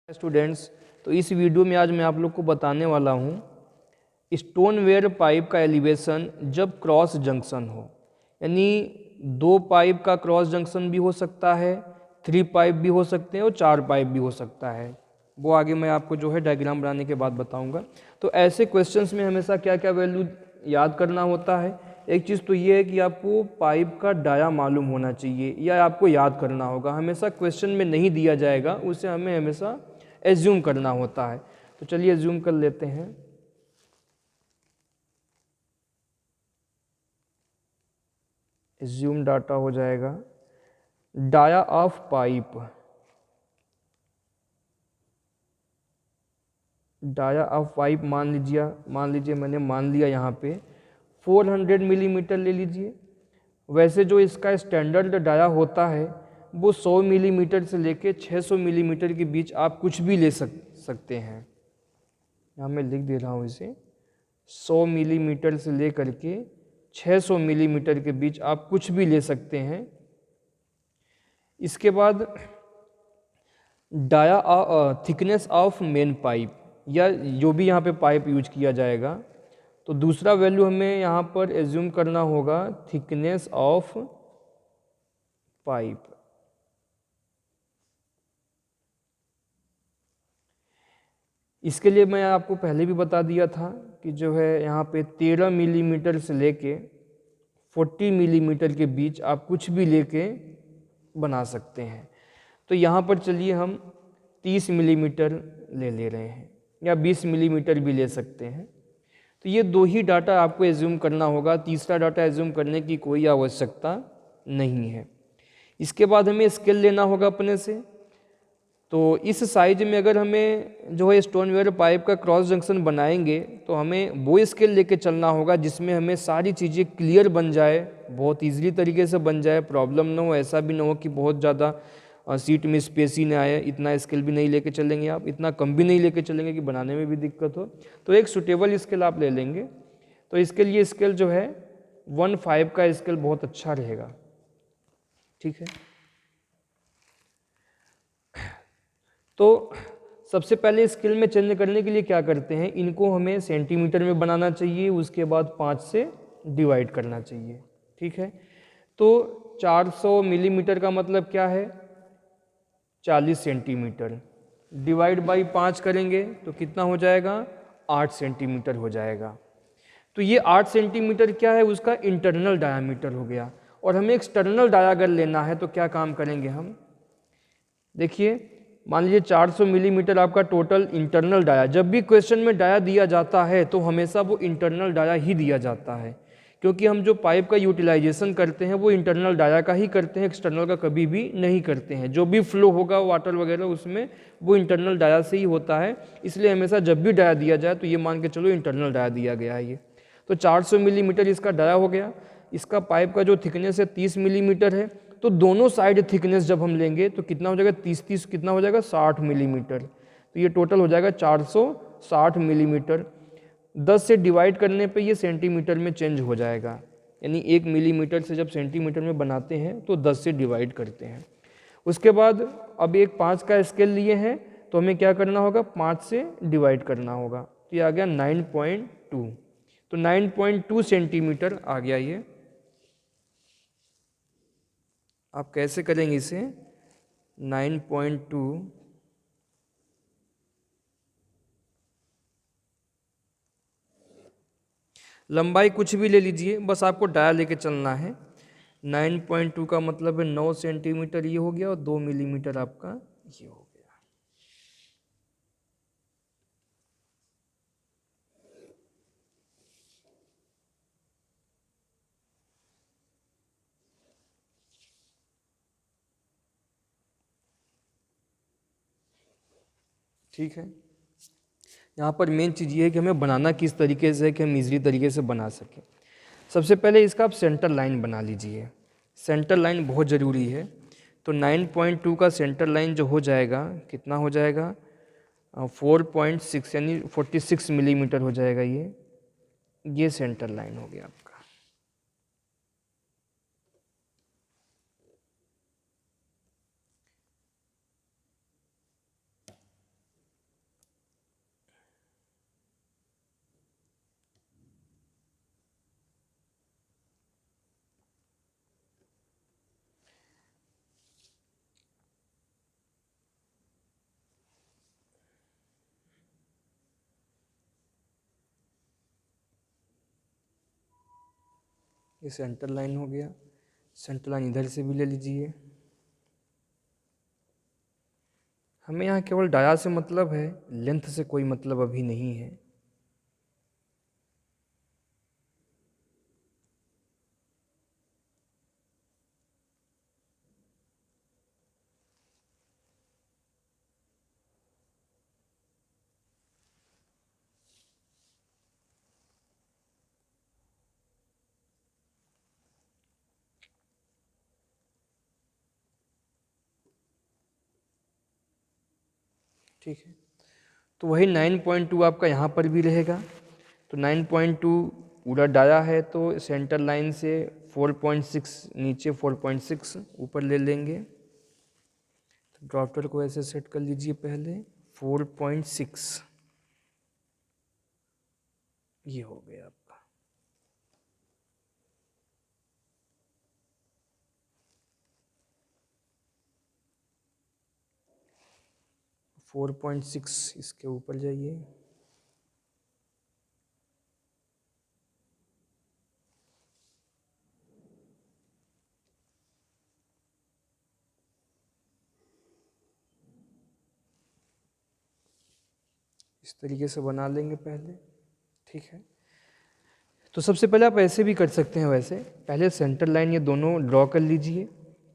Students, तो इस video में आज मैं आप लोग को बताने वाला हूँ स्टोनवेयर पाइप का एलिवेशन जब क्रॉस जंक्शन हो। यानी दो पाइप का क्रॉस जंक्शन भी हो सकता है, 3 पाइप भी हो सकते हैं और 4 पाइप भी हो सकता है। वो आगे मैं आपको जो है डायग्राम बनाने के बाद बताऊंगा। तो ऐसे क्वेश्चंस में हमेशा क्या क्या वैल्यू याद करना होता है। एक चीज़ तो ये है कि आपको पाइप का डाया मालूम होना चाहिए या आपको याद करना होगा। हमेशा क्वेश्चन में नहीं दिया जाएगा, उसे हमें हमेशा एज्यूम करना होता है। तो चलिए एज्यूम कर लेते हैं। एज्यूम डाटा हो जाएगा dia of pipe, dia of pipe मान लीजिए मैंने मान लिया यहाँ पे 400 मिलीमीटर ले लीजिए। वैसे जो इसका स्टैंडर्ड डाया होता है वो 100 मिलीमीटर से लेके 600 मिलीमीटर के बीच आप कुछ भी ले सकते हैं। यहाँ मैं लिख दे रहा हूँ इसे, 100 मिलीमीटर से लेकर के 600 मिलीमीटर के बीच आप कुछ भी ले सकते हैं। इसके बाद dia thickness of main pipe, या जो भी यहाँ पे पाइप यूज किया जाएगा, तो दूसरा वैल्यू हमें यहाँ पर एज्यूम करना होगा थिकनेस ऑफ पाइप। इसके लिए मैं आपको पहले भी बता दिया था कि जो है यहाँ पे 13 मिलीमीटर से लेके 40 मिलीमीटर के बीच आप कुछ भी लेके बना सकते हैं। तो यहाँ पर चलिए हम 30 मिलीमीटर ले रहे हैं या 20 मिलीमीटर भी ले सकते हैं। तो ये दो ही डाटा आपको एज्यूम करना होगा, तीसरा डाटा एज्यूम करने की कोई आवश्यकता नहीं है। इसके बाद हमें स्केल लेना होगा अपने से। तो इस साइज में अगर हमें जो है स्टोनवेयर पाइप का क्रॉस जंक्शन बनाएंगे तो हमें वो स्केल लेके चलना होगा जिसमें हमें सारी चीज़ें क्लियर बन जाए, बहुत ईजिली तरीके से बन जाए, प्रॉब्लम ना हो। ऐसा भी ना हो कि बहुत ज़्यादा सीट में स्पेस ही ना आए। इतना स्केल भी नहीं लेके चलेंगे आप, इतना कम भी नहीं लेके चलेंगे कि बनाने में भी दिक्कत हो। तो एक सुटेबल स्केल आप ले लेंगे। तो इसके लिए स्केल जो है 1/5 का स्केल बहुत अच्छा रहेगा। ठीक है, तो सबसे पहले स्केल में चेंज करने के लिए क्या करते हैं, इनको हमें सेंटीमीटर में बनाना चाहिए, उसके बाद 5 से डिवाइड करना चाहिए। ठीक है, तो 400 मिलीमीटर का मतलब क्या है, 40 सेंटीमीटर। डिवाइड बाई 5 करेंगे तो कितना हो जाएगा, 8 सेंटीमीटर हो जाएगा। तो ये 8 सेंटीमीटर क्या है, उसका इंटरनल डायामीटर हो गया। और हमें एक्सटर्नल डाया अगर लेना है तो क्या काम करेंगे हम, देखिए मान लीजिए 400 मिलीमीटर आपका टोटल इंटरनल डाया। जब भी क्वेश्चन में डाया दिया जाता है तो हमेशा वो इंटरनल डाया ही दिया जाता है, क्योंकि हम जो पाइप का यूटिलाइजेशन करते हैं वो इंटरनल डाया का ही करते हैं, एक्सटर्नल का कभी भी नहीं करते हैं। जो भी फ्लो होगा वाटर वगैरह उसमें वो इंटरनल डाया से ही होता है। इसलिए हमेशा जब भी डाया दिया जाए तो ये मान के चलो इंटरनल डाया दिया गया है ये। तो 400 मिलीमीटर इसका डाया हो गया। इसका पाइप का जो थिकनेस है 30 मिलीमीटर है। तो दोनों साइड थिकनेस जब हम लेंगे तो कितना हो जाएगा, 30 कितना हो जाएगा, 60 मिलीमीटर। तो ये टोटल हो जाएगा 460 मिलीमीटर। 10 से डिवाइड करने पे ये सेंटीमीटर में चेंज हो जाएगा। यानी 1 मिलीमीटर से जब सेंटीमीटर में बनाते हैं तो 10 से डिवाइड करते हैं। उसके बाद अब एक 5 का स्केल लिए हैं तो हमें क्या करना होगा, 5 से डिवाइड करना होगा। तो ये आ गया 9.2। तो 9.2 सेंटीमीटर आ गया ये। आप कैसे करेंगे इसे, 9.2 लंबाई कुछ भी ले लीजिए, बस आपको डाया लेके चलना है। 9.2 का मतलब है 9 सेंटीमीटर ये हो गया और 2 मिलीमीटर आपका ये हो गया। ठीक है, यहाँ पर मेन चीज़ ये है कि हमें बनाना किस तरीके से है कि हम इजीली तरीके से बना सकें। सबसे पहले इसका आप सेंटर लाइन बना लीजिए। सेंटर लाइन बहुत ज़रूरी है। तो 9.2 का सेंटर लाइन जो हो जाएगा कितना हो जाएगा, 4.6 यानी 46 मिलीमीटर हो जाएगा ये सेंटर लाइन हो गया आपका। ये सेंटर लाइन हो गया, सेंटर लाइन इधर से भी ले लीजिए। हमें यहाँ केवल डाया से मतलब है, लेंथ से कोई मतलब अभी नहीं है। ठीक है, तो वही 9.2 आपका यहाँ पर भी रहेगा। तो 9.2 पूरा डाया है, तो सेंटर लाइन से 4.6 नीचे, 4.6 ऊपर ले लेंगे। तो ड्रॉप्टर को ऐसे सेट कर लीजिए पहले, 4.6 ये हो गया आपका। 4.6 इसके ऊपर जाइए। इस तरीके से बना लेंगे पहले। ठीक है, तो सबसे पहले आप ऐसे भी कर सकते हैं, वैसे पहले सेंटर लाइन ये दोनों ड्रॉ कर लीजिए।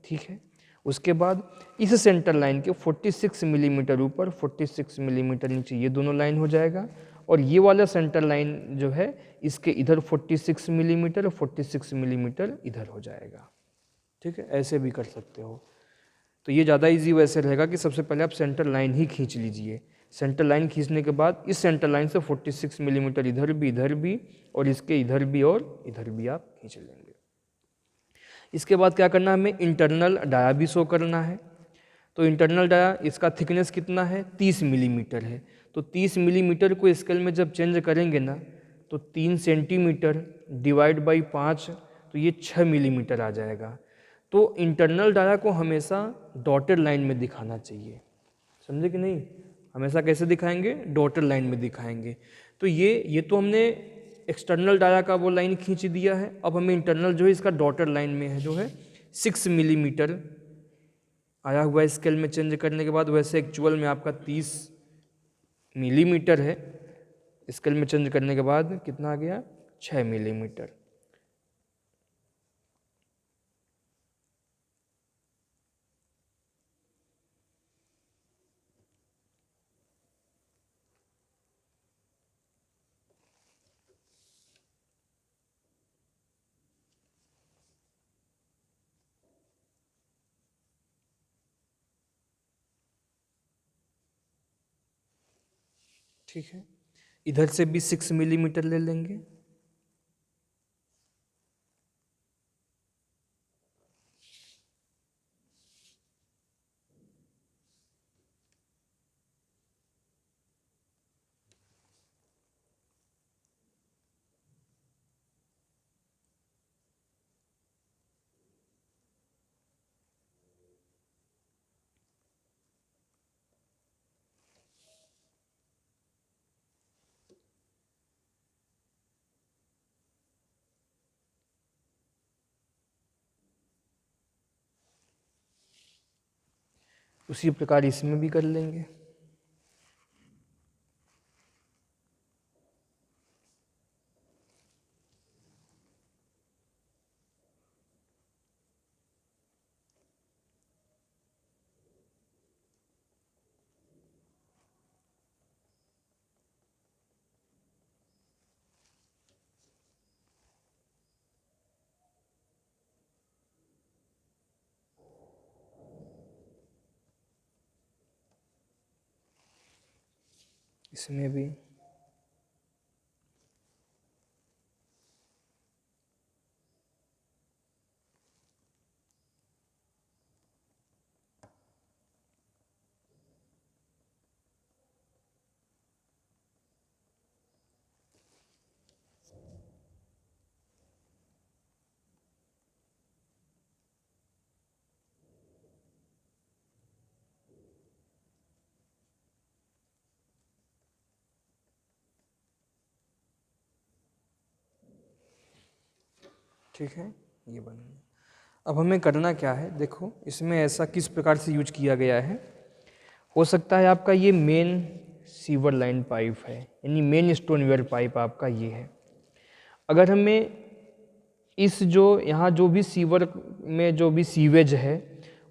ठीक है, उसके बाद इस सेंटर लाइन के 46 मिलीमीटर ऊपर, 46 मिलीमीटर नीचे ये दोनों लाइन हो जाएगा। और ये वाला सेंटर लाइन जो है इसके इधर 46 मिलीमीटर और 46 मिलीमीटर इधर हो जाएगा। ठीक है, ऐसे भी कर सकते हो। तो ये ज़्यादा इजी वैसे रहेगा कि सबसे पहले आप सेंटर लाइन ही खींच लीजिए। सेंटर लाइन खींचने के बाद इस सेंटर लाइन से 46 मिलीमीटर इधर भी और इसके इधर भी और इधर भी आप खींच लेंगे। इसके बाद क्या करना है, हमें इंटरनल डाया भी शो करना है। तो इंटरनल डाया इसका थिकनेस कितना है, 30 मिलीमीटर है। तो 30 मिलीमीटर को स्केल में जब चेंज करेंगे ना, तो 3 सेंटीमीटर डिवाइड बाई 5, तो ये 6 मिलीमीटर आ जाएगा। तो इंटरनल डाया को हमेशा डॉटेड लाइन में दिखाना चाहिए, समझे कि नहीं। हमेशा कैसे दिखाएंगे, डॉटेड लाइन में दिखाएंगे। तो ये तो हमने एक्सटर्नल डाया का वो लाइन खींच दिया है। अब हमें इंटरनल जो है इसका डॉटेड लाइन में है, जो है 6 मिलीमीटर आया हुआ है स्केल में चेंज करने के बाद। वैसे एक्चुअल में आपका 30 मिलीमीटर है, स्केल में चेंज करने के बाद कितना आ गया, 6 मिलीमीटर। ठीक है, इधर से भी 6 मिलीमीटर ले लेंगे। उसी प्रकार इसमें भी कर लेंगे। इसमें भी ठीक है, ये बन गया। अब हमें करना क्या है, देखो इसमें ऐसा किस प्रकार से यूज किया गया है। हो सकता है आपका ये मेन सीवर लाइन पाइप है, यानी मेन स्टोनवेयर पाइप आपका ये है। अगर हमें इस जो यहाँ जो भी सीवर में जो भी सीवेज है,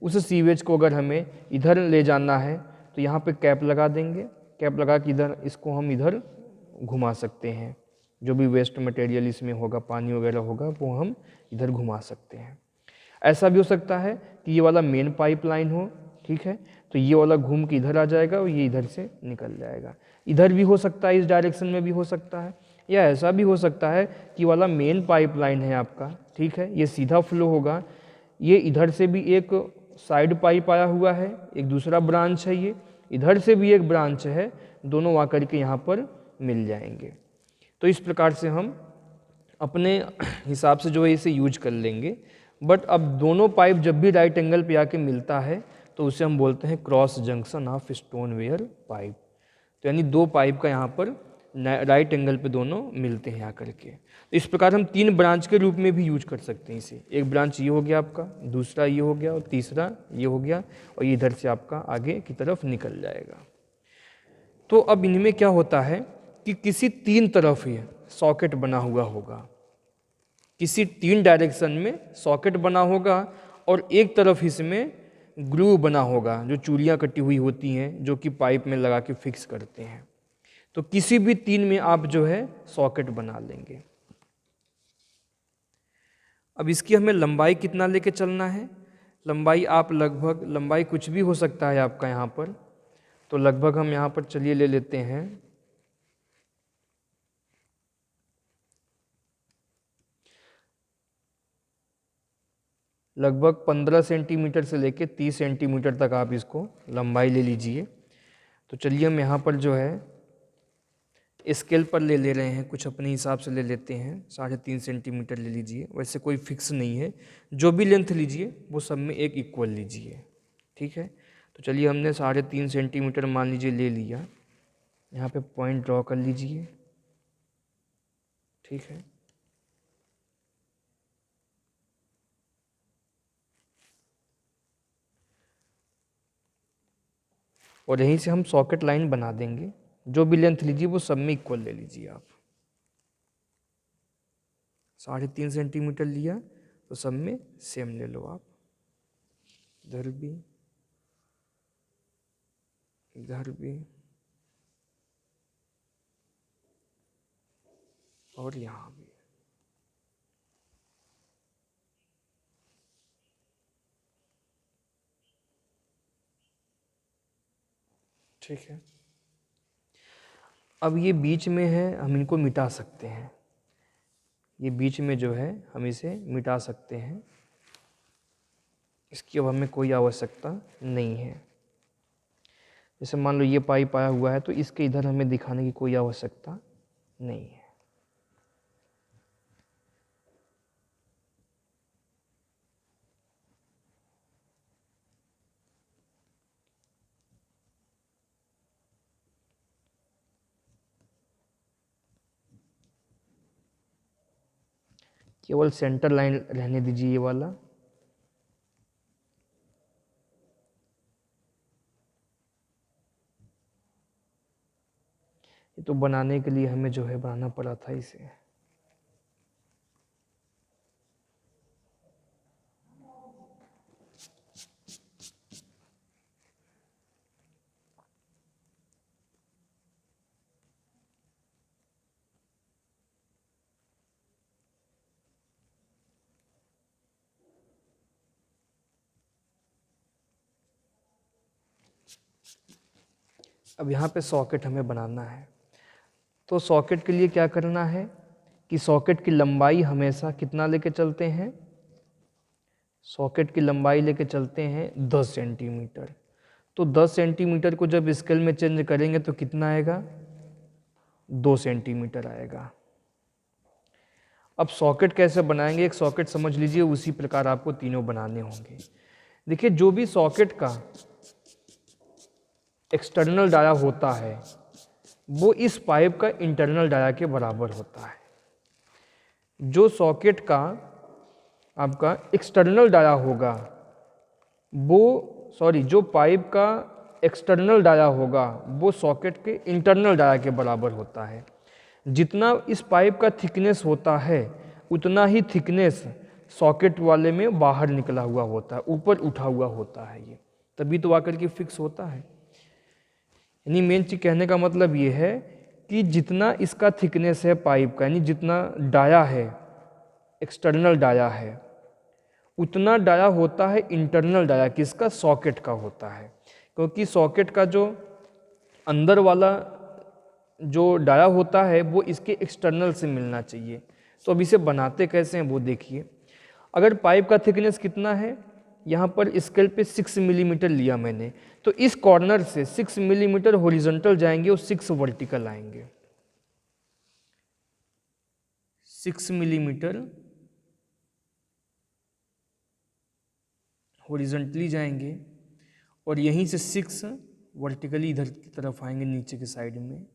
उस सीवेज को अगर हमें इधर ले जाना है तो यहाँ पे कैप लगा देंगे। कैप लगा के इधर इसको हम इधर घुमा सकते हैं। जो भी वेस्ट मटेरियल इसमें होगा, पानी वगैरह होगा, वो हम इधर घुमा सकते हैं। ऐसा भी हो सकता है कि ये वाला मेन पाइपलाइन हो, ठीक है, तो ये वाला घूम के इधर आ जाएगा और ये इधर से निकल जाएगा। इधर भी हो सकता है, इस डायरेक्शन में भी हो सकता है, या ऐसा भी हो सकता है कि वाला मेन पाइपलाइन है आपका, ठीक है, ये सीधा फ्लो होगा। ये इधर से भी एक साइड पाइप आया हुआ है, एक दूसरा ब्रांच है, ये इधर से भी एक ब्रांच है, दोनों आकर के यहाँ पर मिल जाएंगे। तो इस प्रकार से हम अपने हिसाब से जो है इसे यूज कर लेंगे। बट अब दोनों पाइप जब भी राइट एंगल पे आके मिलता है तो उसे हम बोलते हैं cross junction of stoneware pipe. तो यानी दो पाइप का यहाँ पर राइट एंगल पे दोनों मिलते हैं आकर के। तो इस प्रकार हम तीन ब्रांच के रूप में भी यूज कर सकते हैं इसे। एक ब्रांच ये हो गया आपका, दूसरा ये हो गया और तीसरा ये हो गया, और ये इधर से आपका आगे की तरफ निकल जाएगा। तो अब इनमें क्या होता है कि किसी तीन तरफ ये सॉकेट बना हुआ होगा, किसी तीन डायरेक्शन में सॉकेट बना होगा, और एक तरफ इसमें ग्लू बना होगा, जो चूड़ियाँ कटी हुई होती हैं जो कि पाइप में लगा के फिक्स करते हैं। तो किसी भी तीन में आप जो है सॉकेट बना लेंगे। अब इसकी हमें लंबाई कितना लेके चलना है, लंबाई आप लगभग, लंबाई कुछ भी हो सकता है आपका यहाँ पर, तो लगभग हम यहाँ पर चलिए ले लेते हैं लगभग 15 सेंटीमीटर से लेके 30 सेंटीमीटर तक आप इसको लंबाई ले लीजिए। तो चलिए हम यहाँ पर जो है स्केल पर ले रहे हैं, कुछ अपने हिसाब से ले लेते हैं। 3.5 सेंटीमीटर ले लीजिए, वैसे कोई फिक्स नहीं है, जो भी लेंथ लीजिए वो सब में एक इक्वल लीजिए, ठीक है। तो चलिए हमने 3.5 सेंटीमीटर मान लीजिए ले लिया। यहाँ पे पॉइंट ड्रॉ कर लीजिए, ठीक है। और यहीं से हम सॉकेट लाइन बना देंगे। जो भी लेंथ लीजिए वो सब में इक्वल ले लीजिए आप। 3.5 सेंटीमीटर लिया तो सब में सेम ले लो आप, इधर भी, इधर भी और यहाँ भी। ठीक है। अब ये बीच में है, हम इनको मिटा सकते हैं। ये बीच में जो है हम इसे मिटा सकते हैं, इसकी अब हमें कोई आवश्यकता नहीं है। जैसे मान लो ये पाइप आया हुआ है तो इसके इधर हमें दिखाने की कोई आवश्यकता नहीं है। केवल सेंटर लाइन रहने दीजिए ये वाला। ये तो बनाने के लिए हमें जो है बनाना पड़ा था इसे। अब यहाँ पे सॉकेट हमें बनाना है, तो सॉकेट के लिए क्या करना है कि सॉकेट की लंबाई हमेशा कितना लेके चलते हैं, सॉकेट की लंबाई लेके चलते हैं 10 सेंटीमीटर। तो 10 सेंटीमीटर को जब स्केल में चेंज करेंगे तो कितना आएगा, 2 सेंटीमीटर आएगा। अब सॉकेट कैसे बनाएंगे, एक सॉकेट समझ लीजिए, उसी प्रकार आपको तीनों बनाने होंगे। देखिए जो भी सॉकेट का एक्सटर्नल डाया होता है वो इस पाइप का इंटरनल डाया के बराबर होता है। जो सॉकेट का आपका एक्सटर्नल डाया होगा जो पाइप का एक्सटर्नल डाया होगा वो सॉकेट के इंटरनल डाया के बराबर होता है। जितना इस पाइप का थिकनेस होता है उतना ही थिकनेस सॉकेट वाले में बाहर निकला हुआ होता है, ऊपर उठा हुआ होता है ये, तभी तो आकर के फिक्स होता है। यानी मेन चीज कहने का मतलब ये है कि जितना इसका थिकनेस है पाइप का, यानी जितना डाया है एक्सटर्नल डाया है, उतना डाया होता है इंटरनल डाया किसका, सॉकेट का होता है। क्योंकि सॉकेट का जो अंदर वाला जो डाया होता है वो इसके एक्सटर्नल से मिलना चाहिए। तो अब इसे बनाते कैसे हैं वो देखिए। अगर पाइप का थिकनेस कितना है, यहाँ पर स्केल पे 6 मिलीमीटर लिया मैंने, तो इस कॉर्नर से 6 मिलीमीटर हॉरिजॉन्टल जाएंगे और 6 वर्टिकल आएंगे। 6 मिलीमीटर हॉरिजॉन्टली जाएंगे और यहीं से 6 वर्टिकली इधर की तरफ आएंगे नीचे के साइड में,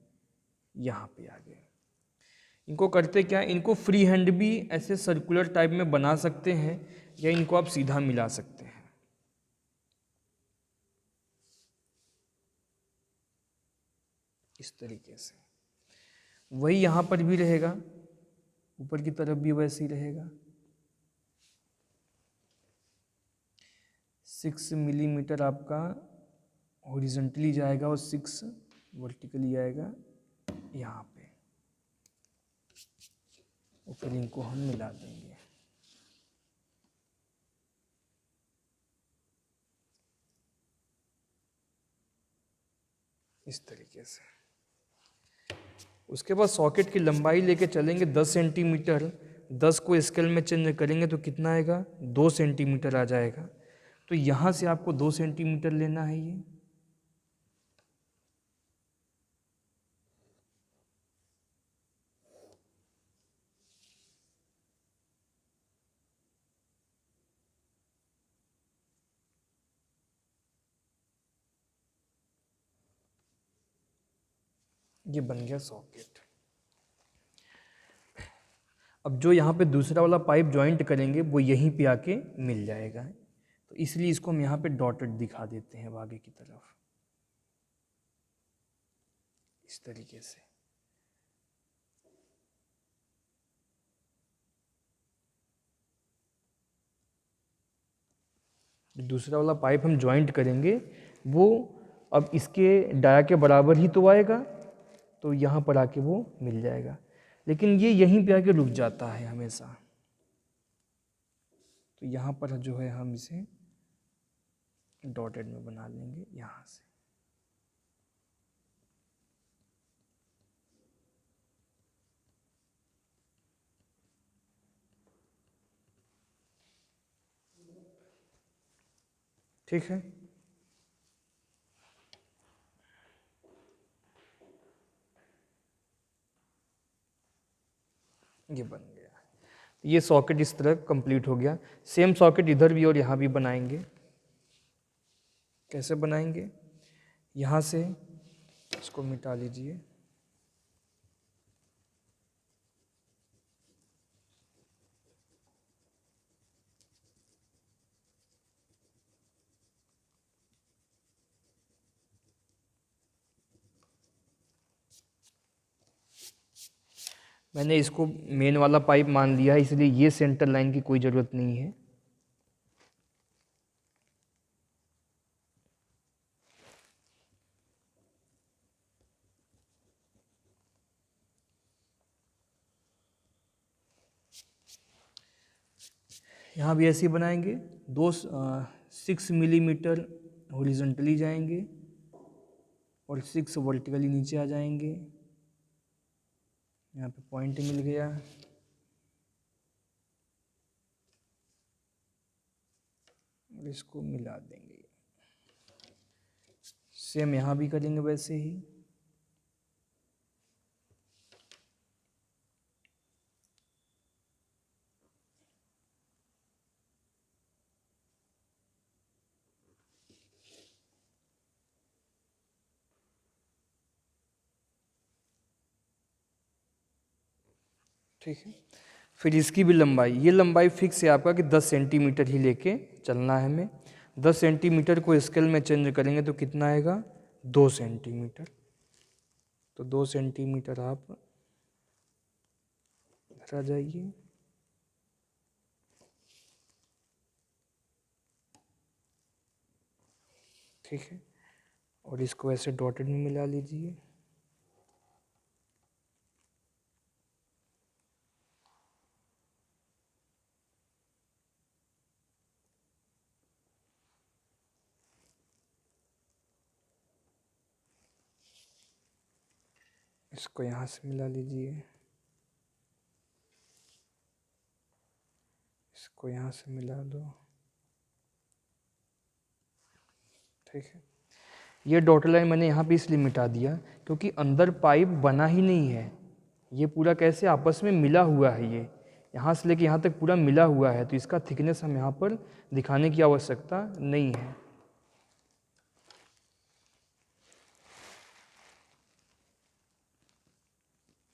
यहाँ पे आ गए। इनको करते क्या, इनको फ्री हैंड भी ऐसे सर्कुलर टाइप में बना सकते हैं या इनको आप सीधा मिला सकते हैं। इस तरीके से वही यहाँ पर भी रहेगा, ऊपर की तरफ भी वैसे ही रहेगा। 6 मिलीमीटर आपका हॉरिजॉन्टली जाएगा और 6 वर्टिकली आएगा यहाँ पे, और फिर इनको हम मिला देंगे। इस तरीके से उसके बाद सॉकेट की लंबाई लेके चलेंगे 10 सेंटीमीटर। 10 को स्केल में चेंज करेंगे तो कितना आएगा, 2 सेंटीमीटर आ जाएगा। तो यहाँ से आपको 2 सेंटीमीटर लेना है ये बन गया सॉकेट। अब जो यहाँ पे दूसरा वाला पाइप जॉइंट करेंगे वो यहीं पे आके मिल जाएगा, तो इसलिए इसको हम यहाँ पे डॉटेड दिखा देते हैं आगे की तरफ, इस तरीके से। दूसरा वाला पाइप हम जॉइंट करेंगे वो अब इसके डाया के बराबर ही तो आएगा, तो यहाँ पर आके वो मिल जाएगा। लेकिन ये यहीं पे आके रुक जाता है हमेशा, तो यहाँ पर जो है हम इसे डॉटेड में बना लेंगे यहाँ से। ठीक है, ये बन गया। ये सॉकेट इस तरह कंप्लीट हो गया। सेम सॉकेट इधर भी और यहाँ भी बनाएंगे। कैसे बनाएंगे, यहाँ से इसको मिटा लीजिए, मैंने इसको मेन वाला पाइप मान लिया है, इसलिए ये सेंटर लाइन की कोई ज़रूरत नहीं है। यहाँ भी ऐसे ही बनाएंगे। 6 मिलीमीटर हॉरिजॉन्टली जाएंगे और 6 वर्टिकली नीचे आ जाएंगे। यहाँ पे पॉइंट मिल गया, और इसको मिला देंगे। सेम यहाँ भी करेंगे वैसे ही। ठीक है, फिर इसकी भी लंबाई, ये लंबाई फिक्स है आपका कि 10 सेंटीमीटर ही लेके चलना है हमें। 10 सेंटीमीटर को स्केल में चेंज करेंगे तो कितना आएगा, 2 सेंटीमीटर। तो 2 सेंटीमीटर आप इधर आ जाइए। ठीक है, और इसको ऐसे डॉटेड में मिला लीजिए। इसको यहाँ से मिला लीजिए, इसको यहाँ से मिला दो। ठीक है, ये डॉटेड लाइन मैंने यहाँ पे इसलिए मिटा दिया क्योंकि अंदर पाइप बना ही नहीं है, ये पूरा कैसे आपस में मिला हुआ है, ये यहाँ से लेके यहाँ तक पूरा मिला हुआ है, तो इसका थिकनेस हम यहाँ पर दिखाने की आवश्यकता नहीं है।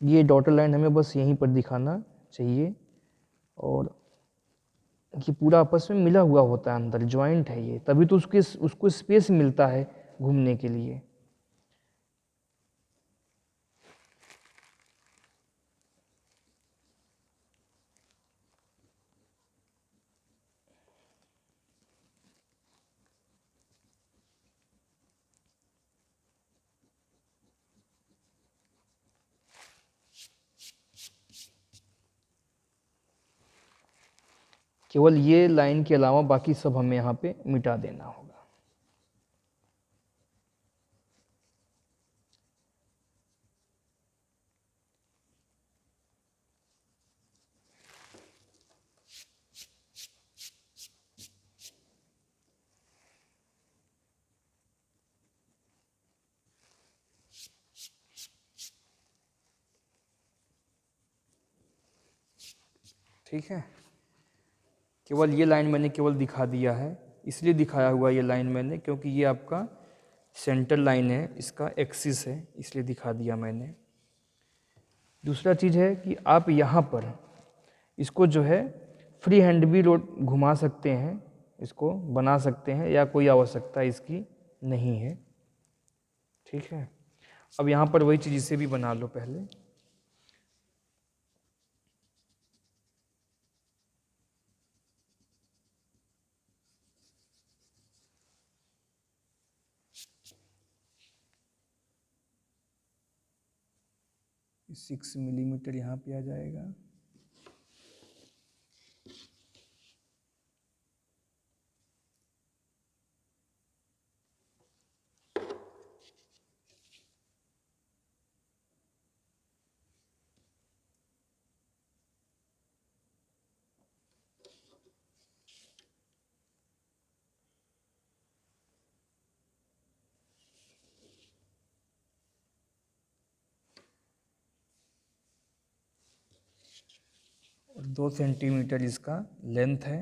ये डॉटेड लाइन हमें बस यहीं पर दिखाना चाहिए, और ये पूरा आपस में मिला हुआ होता है, अंदर जॉइंट है ये, तभी तो उसको स्पेस मिलता है घूमने के लिए। केवल ये लाइन के अलावा बाकी सब हमें यहाँ पे मिटा देना होगा। ठीक है, केवल ये लाइन मैंने केवल दिखा दिया है, इसलिए दिखाया हुआ ये लाइन मैंने क्योंकि ये आपका सेंटर लाइन है, इसका एक्सिस है, इसलिए दिखा दिया मैंने। दूसरा चीज़ है कि आप यहाँ पर इसको जो है फ्री हैंड भी घुमा सकते हैं, इसको बना सकते हैं, या कोई आवश्यकता इसकी नहीं है। ठीक है, अब यहाँ पर वही चीज़ इसे भी बना लो पहले। सिक्स मिलीमीटर यहाँ पे आ जाएगा। और 2 सेंटीमीटर इसका लेंथ है।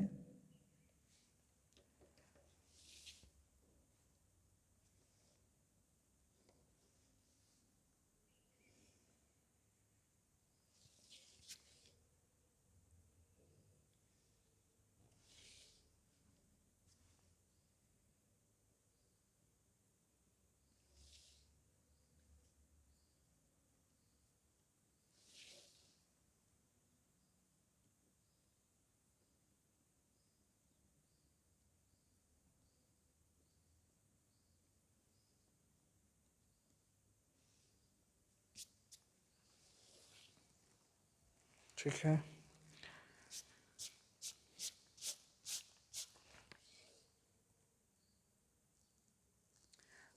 ठीक है,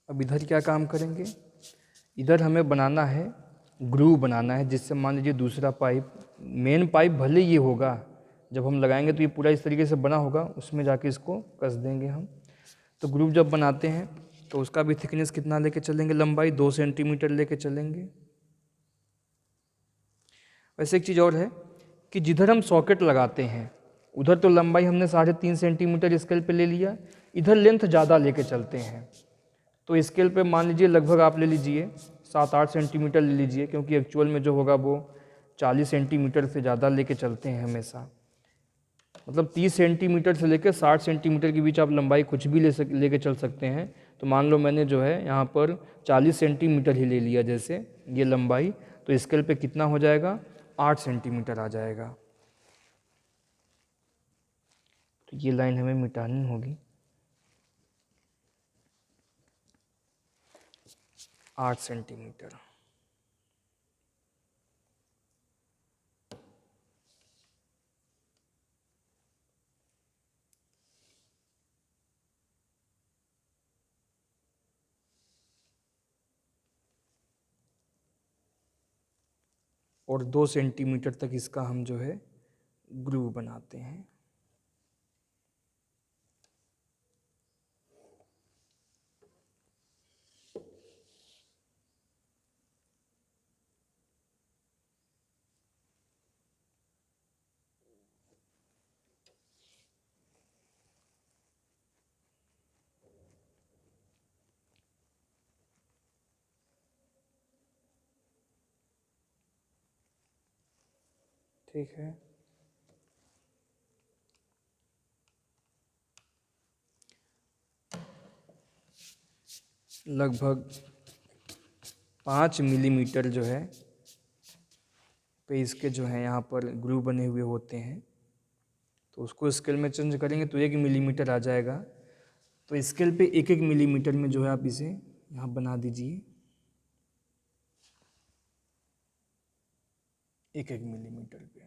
अब इधर क्या काम करेंगे, इधर हमें बनाना है ग्रूव बनाना है, जिससे मान लीजिए दूसरा पाइप, मेन पाइप भले ये होगा, जब हम लगाएंगे तो ये पूरा इस तरीके से बना होगा, उसमें जाके इसको कस देंगे हम। तो ग्रूव जब बनाते हैं तो उसका भी थिकनेस कितना लेके चलेंगे, लंबाई 2 सेंटीमीटर लेके चलेंगे। वैसे एक चीज़ और है कि जिधर हम सॉकेट लगाते हैं उधर तो लंबाई हमने 3.5 सेंटीमीटर स्केल पे ले लिया, इधर लेंथ ज़्यादा लेके चलते हैं, तो स्केल पे मान लीजिए लगभग आप ले लीजिए 7-8 सेंटीमीटर ले लीजिए, क्योंकि एक्चुअल में जो होगा वो 40 सेंटीमीटर से ज़्यादा लेके चलते हैं हमेशा। मतलब 30 सेंटीमीटर से लेकर 60 सेंटीमीटर के बीच आप लंबाई कुछ भी लेके चल सकते हैं। तो मान लो मैंने जो है यहाँ पर 40 सेंटीमीटर ही ले लिया जैसे ये लंबाई, तो स्केल पे कितना हो जाएगा, 8 सेंटीमीटर आ जाएगा। तो ये लाइन हमें मिटानी होगी, 8 सेंटीमीटर। और 2 सेंटीमीटर तक इसका हम जो है ग्रूव बनाते हैं। ठीक है, लगभग 5 मिलीमीटर जो है पे इसके जो है यहाँ पर ग्रूव बने हुए होते हैं। तो उसको स्केल में चेंज करेंगे तो 1 मिलीमीटर आ जाएगा। तो स्केल पे 1-1 मिलीमीटर में जो है आप इसे यहाँ बना दीजिए, 1-1 मिलीमीटर पे।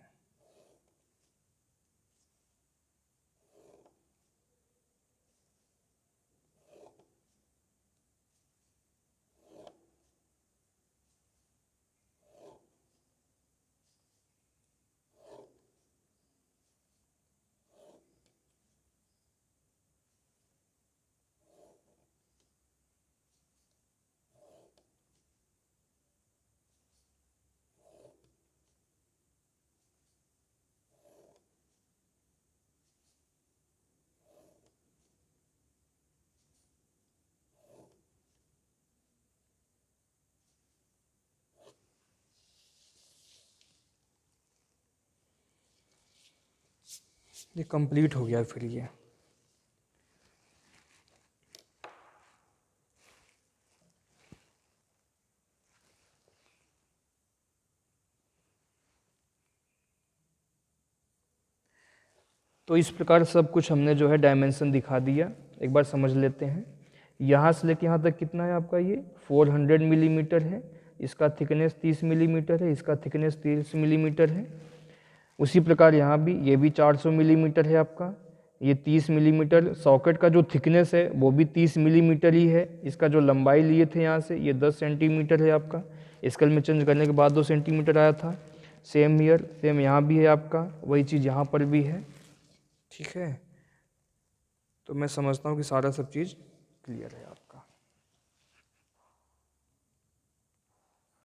ये कंप्लीट हो गया फिर ये। तो इस प्रकार सब कुछ हमने जो है डायमेंशन दिखा दिया। एक बार समझ लेते हैं, यहाँ से लेके यहाँ तक कितना है आपका, ये 400 मिलीमीटर है, इसका थिकनेस 30 मिलीमीटर है, इसका थिकनेस 30 मिलीमीटर है। उसी प्रकार यहाँ भी ये भी 400 मिलीमीटर है आपका, ये 30 मिलीमीटर। सॉकेट का जो थिकनेस है वो भी 30 मिलीमीटर ही है। इसका जो लंबाई लिए थे यहाँ से ये 10 सेंटीमीटर है आपका। स्केल में चेंज करने के बाद 2 सेंटीमीटर आया था। सेम ईयर, सेम यहाँ भी है आपका, वही चीज़ यहाँ पर भी है। ठीक है, तो मैं समझता हूँ कि सारा सब चीज़ क्लियर है आप